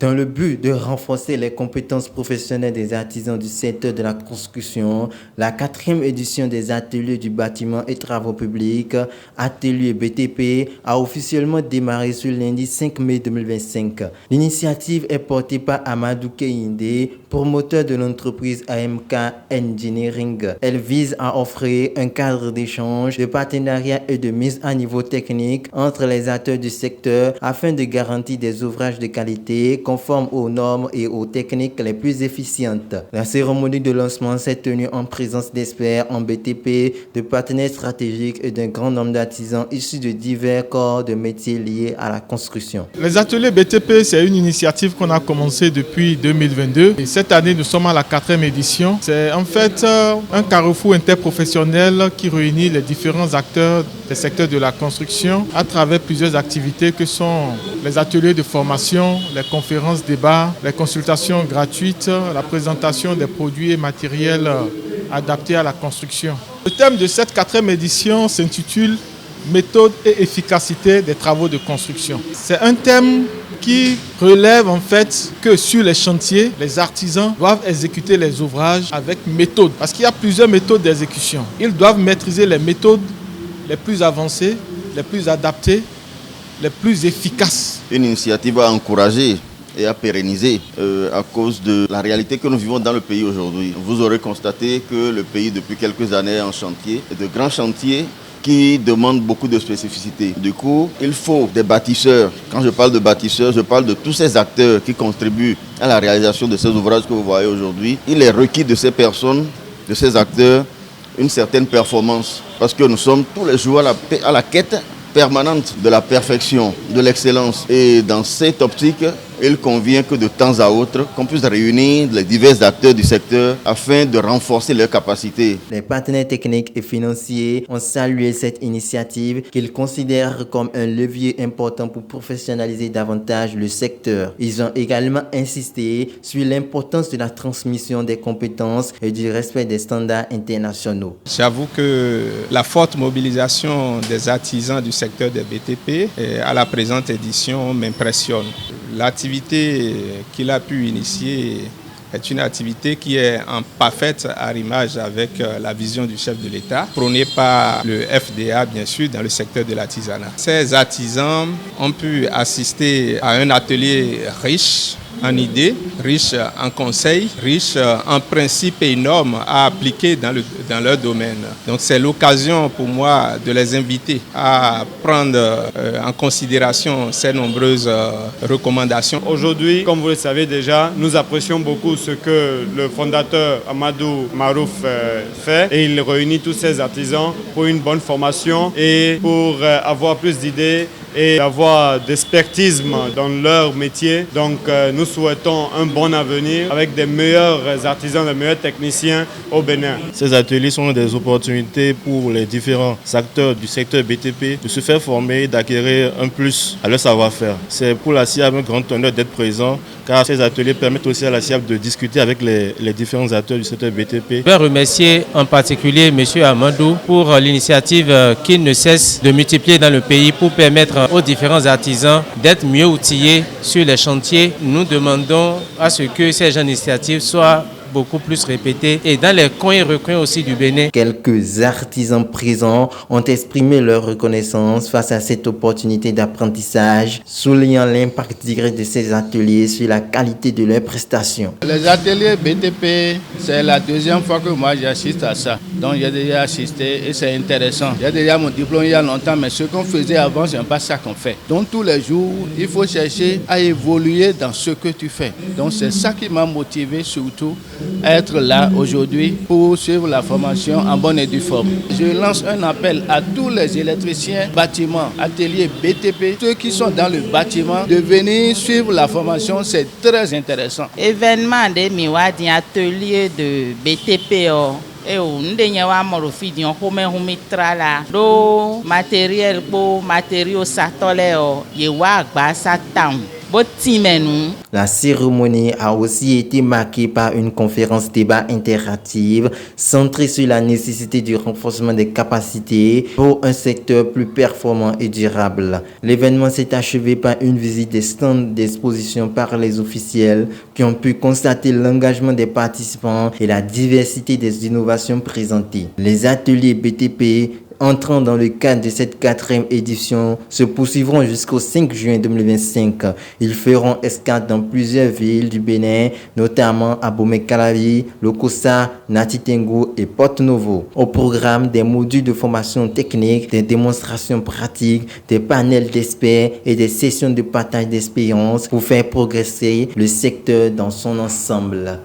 Dans le but de renforcer les compétences professionnelles des artisans du secteur de la construction, la 4e édition des ateliers du bâtiment et travaux publics, atelier BTP, a officiellement démarré ce lundi 5 mai 2025. L'initiative est portée par Amadou Kehinde, promoteur de l'entreprise AMK Engineering. Elle vise à offrir un cadre d'échange, de partenariat et de mise à niveau technique entre les acteurs du secteur afin de garantir des ouvrages de qualité conformes aux normes et aux techniques les plus efficientes. La cérémonie de lancement s'est tenue en présence d'experts en BTP, de partenaires stratégiques et d'un grand nombre d'artisans issus de divers corps de métiers liés à la construction. Les ateliers BTP, c'est une initiative qu'on a commencée depuis 2022 et cette année nous sommes à la 4e édition. C'est en fait un carrefour interprofessionnel qui réunit les différents acteurs des secteurs de la construction à travers plusieurs activités que sont les ateliers de formation, les conférences débats, les consultations gratuites, la présentation des produits et matériels adaptés à la construction. Le thème de cette 4e édition s'intitule « Méthode et efficacité des travaux de construction ». C'est un thème qui relève en fait que sur les chantiers, les artisans doivent exécuter les ouvrages avec méthode. Parce qu'il y a plusieurs méthodes d'exécution. Ils doivent maîtriser les méthodes les plus avancées, les plus adaptées, les plus efficaces. Une initiative à encourager et à pérenniser à cause de la réalité que nous vivons dans le pays aujourd'hui. Vous aurez constaté que le pays depuis quelques années est en chantier, de grands chantiers qui demandent beaucoup de spécificité. Du coup, il faut des bâtisseurs. Quand je parle de bâtisseurs, je parle de tous ces acteurs qui contribuent à la réalisation de ces ouvrages que vous voyez aujourd'hui. Il est requis de ces personnes, de ces acteurs, une certaine performance. Parce que nous sommes tous les jours à la quête permanente de la perfection, de l'excellence. Et dans cette optique, il convient que de temps à autre, qu'on puisse réunir les divers acteurs du secteur afin de renforcer leurs capacités. Les partenaires techniques et financiers ont salué cette initiative qu'ils considèrent comme un levier important pour professionnaliser davantage le secteur. Ils ont également insisté sur l'importance de la transmission des compétences et du respect des standards internationaux. J'avoue que la forte mobilisation des artisans du secteur des BTP à la présente édition m'impressionne. L'activité qu'il a pu initier est une activité qui est en parfaite arrimage avec la vision du chef de l'État, prônée par le FDA, bien sûr, dans le secteur de l'artisanat. Ces artisans ont pu assister à un atelier riche en idées, riche en conseils, riche en principes et normes à appliquer dans leur domaine. Donc c'est l'occasion pour moi de les inviter à prendre en considération ces nombreuses recommandations. Aujourd'hui, comme vous le savez déjà, nous apprécions beaucoup ce que le fondateur Amadou Marouf fait et il réunit tous ces artisans pour une bonne formation et pour avoir plus d'idées et avoir d'expertise dans leur métier. Donc nous souhaitons un bon avenir avec des meilleurs artisans, des meilleurs techniciens au Bénin. Ces ateliers sont des opportunités pour les différents acteurs du secteur BTP de se faire former et d'acquérir un plus à leur savoir-faire. C'est pour la SIAB un grand honneur d'être présent car ces ateliers permettent aussi à la SIAB de discuter avec les différents acteurs du secteur BTP. Je veux remercier en particulier M. Amadou pour l'initiative qu'il ne cesse de multiplier dans le pays pour permettre aux différents artisans d'être mieux outillés sur les chantiers. Nous demandons à ce que ces genres d'initiatives soient beaucoup plus répétées et dans les coins et recoins aussi du Bénin. Quelques artisans présents ont exprimé leur reconnaissance face à cette opportunité d'apprentissage, soulignant l'impact direct de ces ateliers sur la qualité de leurs prestations. Les ateliers BTP, c'est la deuxième fois que moi j'assiste à ça. Donc j'ai déjà assisté et c'est intéressant. J'ai déjà mon diplôme il y a longtemps, mais ce qu'on faisait avant, ce n'est pas ça qu'on fait. Donc tous les jours, il faut chercher à évoluer dans ce que tu fais. Donc c'est ça qui m'a motivé surtout à être là aujourd'hui pour suivre la formation en bonne et due forme. Je lance un appel à tous les électriciens, bâtiments, ateliers BTP, ceux qui sont dans le bâtiment, de venir suivre la formation, c'est très intéressant. Événement de Miwadi, atelier de BTP. Ndenye wa morofi di home trala do matériel bo matériaux satole ye wa gba satan La cérémonie a aussi été marquée par une conférence débat interactive centrée sur la nécessité du renforcement des capacités pour un secteur plus performant et durable. L'événement s'est achevé par une visite des stands d'exposition par les officiels qui ont pu constater l'engagement des participants et la diversité des innovations présentées. Les ateliers BTP entrant dans le cadre de cette 4e édition se poursuivront jusqu'au 5 juin 2025. Ils feront escale dans plusieurs villes du Bénin, notamment à Bomey-Calavi, Lokossa, Natitengo et Porto-Novo. Au programme, des modules de formation technique, des démonstrations pratiques, des panels d'experts et des sessions de partage d'expériences pour faire progresser le secteur dans son ensemble.